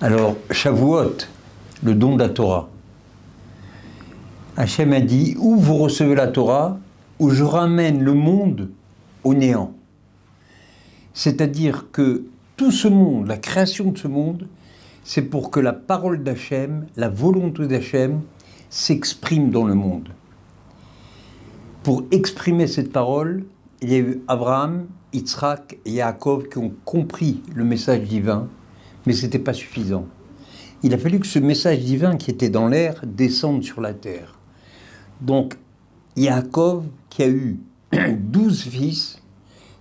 Alors, Shavuot, le don de la Torah. Hachem a dit, ou vous recevez la Torah, ou je ramène le monde au néant. C'est-à-dire que tout ce monde, la création de ce monde, c'est pour que la parole d'Hachem, la volonté d'Hachem, s'exprime dans le monde. Pour exprimer cette parole, il y a eu Abraham, Yitzhak et Yaakov qui ont compris le message divin, mais ce n'était pas suffisant. Il a fallu que ce message divin qui était dans l'air descende sur la terre. Donc, Yaakov, qui a eu 12 fils,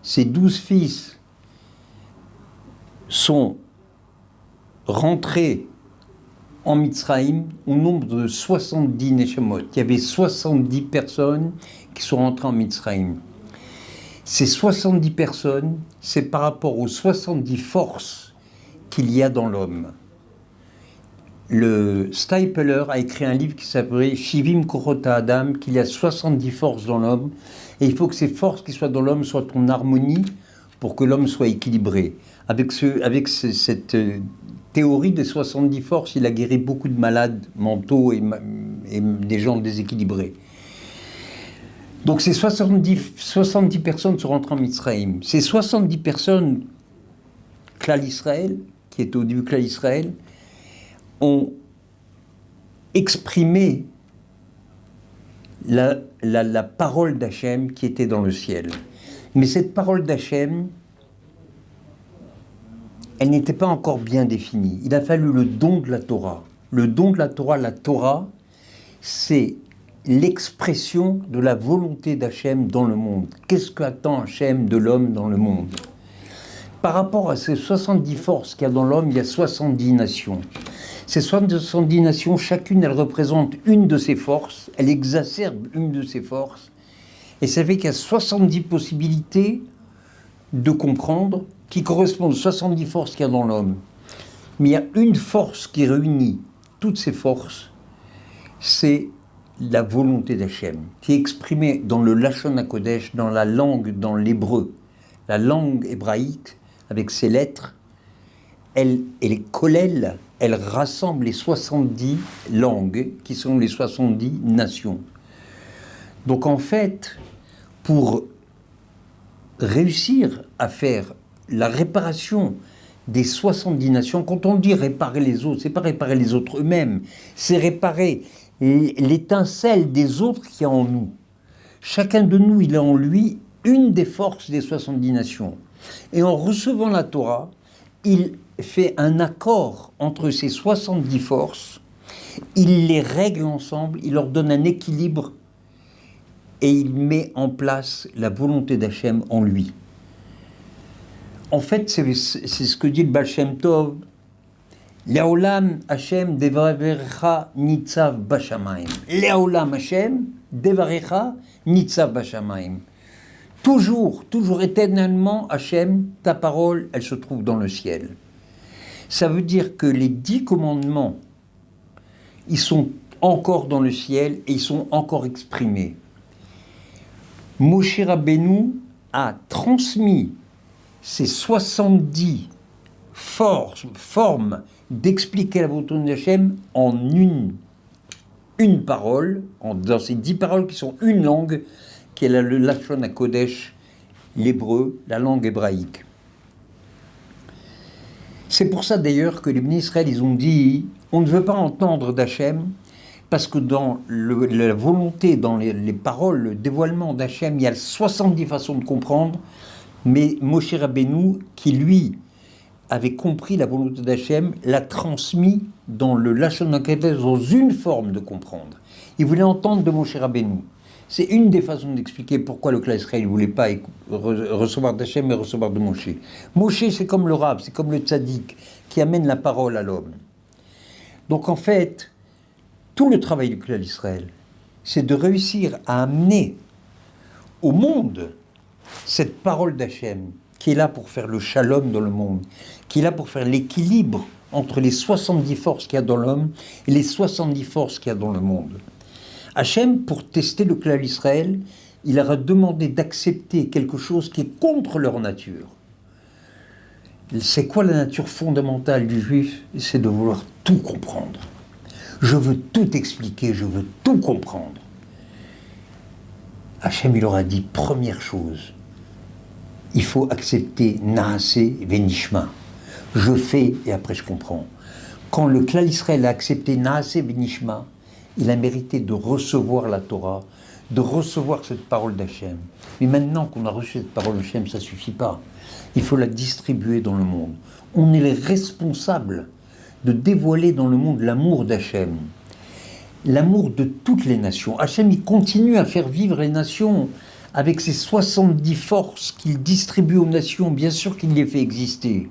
ces 12 fils sont rentrés en Mitzraïm au nombre de 70 Neshamot. Il y avait 70 personnes qui sont rentrées en Mitzraïm. Ces 70 personnes, c'est par rapport aux 70 forces qu'il y a dans l'homme. Le Stapler a écrit un livre qui s'appelait Shivim Korota Adam, qu'il y a 70 forces dans l'homme, et il faut que ces forces qui soient dans l'homme soient en harmonie pour que l'homme soit équilibré. Avec cette théorie des 70 forces, il a guéri beaucoup de malades mentaux et des gens déséquilibrés. Donc ces 70 personnes sont rentrées en Mitzraïm. Ces 70 personnes, Klal Israël, qui était au début Klal Israël, ont exprimé la parole d'Hachem qui était dans le ciel. Mais cette parole d'Hachem, elle n'était pas encore bien définie. Il a fallu le don de la Torah. Le don de la Torah, c'est l'expression de la volonté d'Hachem dans le monde. Qu'est-ce qu'attend Hachem de l'homme dans le monde? Par rapport à ces 70 forces qu'il y a dans l'homme, il y a 70 nations. Ces 70 nations, chacune, elle représente une de ces forces, elle exacerbe une de ces forces, et ça fait qu'il y a 70 possibilités de comprendre qui correspondent aux 70 forces qu'il y a dans l'homme. Mais il y a une force qui réunit toutes ces forces, c'est la volonté d'Hachem, qui est exprimée dans le Lashon HaKodesh, dans la langue, dans l'hébreu. La langue hébraïque, avec ses lettres, elle est kollel, elle rassemble les 70 langues, qui sont les 70 nations. Donc en fait, pour réussir à faire la réparation des 70 nations, quand on dit réparer les autres, c'est pas réparer les autres eux-mêmes, c'est réparer l'étincelle des autres qui est en nous. Chacun de nous, il a en lui une des forces des 70 nations. Et en recevant la Torah, il fait un accord entre ces 70 forces, il les règle ensemble, il leur donne un équilibre et il met en place la volonté d'Hachem en lui. En fait, c'est ce que dit le Baal Shem Tov. Le'olam Hashem devarecha nitzav bashamayim. Le'olam Hashem devarecha nitzav bashamayim. Toujours éternellement, Hashem, ta parole, elle se trouve dans le ciel. Ça veut dire que les 10 commandements, ils sont encore dans le ciel et ils sont encore exprimés. Moshe Rabbeinu a transmis ces 70 formes d'expliquer la volonté d'Hachem en une parole, dans ces 10 paroles qui sont une langue, qui est le Lashon HaKodesh, l'hébreu, la langue hébraïque. C'est pour ça d'ailleurs que les Bnei Israël, ils ont dit, on ne veut pas entendre d'Hachem, parce que dans la volonté, dans les paroles, le dévoilement d'Hachem, il y a 70 façons de comprendre, mais Moshe Rabbeinu, qui lui avait compris la volonté d'Hachem, l'a transmis dans le Lashon HaKodesh, dans une forme de comprendre. Il voulait entendre de Moshe Rabbeinu. C'est une des façons d'expliquer pourquoi le Klal Israël ne voulait pas recevoir d'Hachem, mais recevoir de Moshe. Moshe, c'est comme le Rav, c'est comme le Tzaddik, qui amène la parole à l'homme. Donc en fait, tout le travail du Klal Israël, c'est de réussir à amener au monde cette parole d'Hachem, qui est là pour faire le shalom dans le monde, qui est là pour faire l'équilibre entre les 70 forces qu'il y a dans l'homme et les 70 forces qu'il y a dans le monde. Hachem, pour tester le Klal Israël, il leur a demandé d'accepter quelque chose qui est contre leur nature. C'est quoi la nature fondamentale du juif? C'est de vouloir tout comprendre. Je veux tout expliquer, je veux tout comprendre. Hachem, il leur a dit, première chose, il faut accepter Naaseh Venishma. Je fais et après je comprends. Quand le Klal Israël a accepté Naaseh Venishma, il a mérité de recevoir la Torah, de recevoir cette parole d'Hachem. Mais maintenant qu'on a reçu cette parole d'Hachem, ça ne suffit pas. Il faut la distribuer dans le monde. On est les responsables de dévoiler dans le monde l'amour d'Hachem. L'amour de toutes les nations. Hachem, il continue à faire vivre les nations avec ses 70 forces qu'il distribue aux nations. Bien sûr qu'il les fait exister.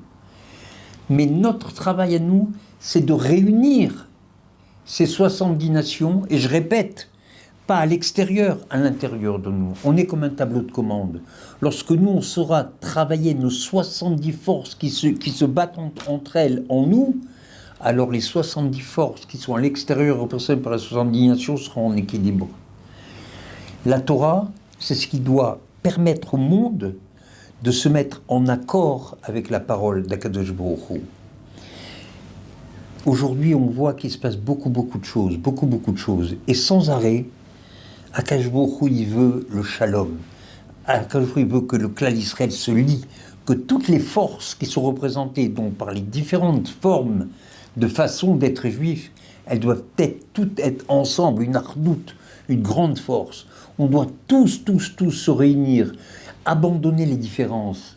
Mais notre travail à nous, c'est de réunir ces 70 nations, et je répète, pas à l'extérieur, à l'intérieur de nous. On est comme un tableau de commande. Lorsque nous, on saura travailler nos 70 forces qui se battent entre elles en nous, alors les 70 forces qui sont à l'extérieur représentées par les 70 nations seront en équilibre. La Torah, c'est ce qui doit permettre au monde de se mettre en accord avec la parole d'Akadosh Baruch Hu. Aujourd'hui, on voit qu'il se passe beaucoup de choses, beaucoup de choses. Et sans arrêt, Akadosh Baruch Hu, il veut le shalom. Akadosh Baruch Hu, il veut que le Klal Israël se lie, que toutes les forces qui sont représentées donc par les différentes formes de façon d'être juif, elles doivent toutes être ensemble, une ardoute, une grande force. On doit tous se réunir, abandonner les différences.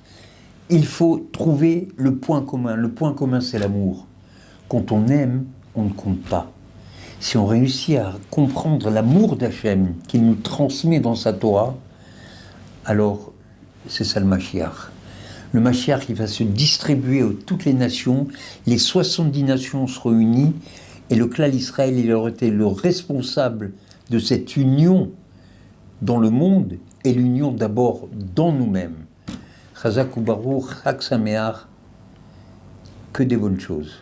Il faut trouver le point commun. Le point commun, c'est l'amour. Quand on aime, on ne compte pas. Si on réussit à comprendre l'amour d'Hachem qu'il nous transmet dans sa Torah, alors c'est ça le Mashiach. Le Mashiach, il va se distribuer à toutes les nations, les 70 nations se réunissent, et le Klal Israël, il aurait été le responsable de cette union dans le monde, et l'union d'abord dans nous-mêmes. Chazak ou Baruch, Chag Sameach, que des bonnes choses.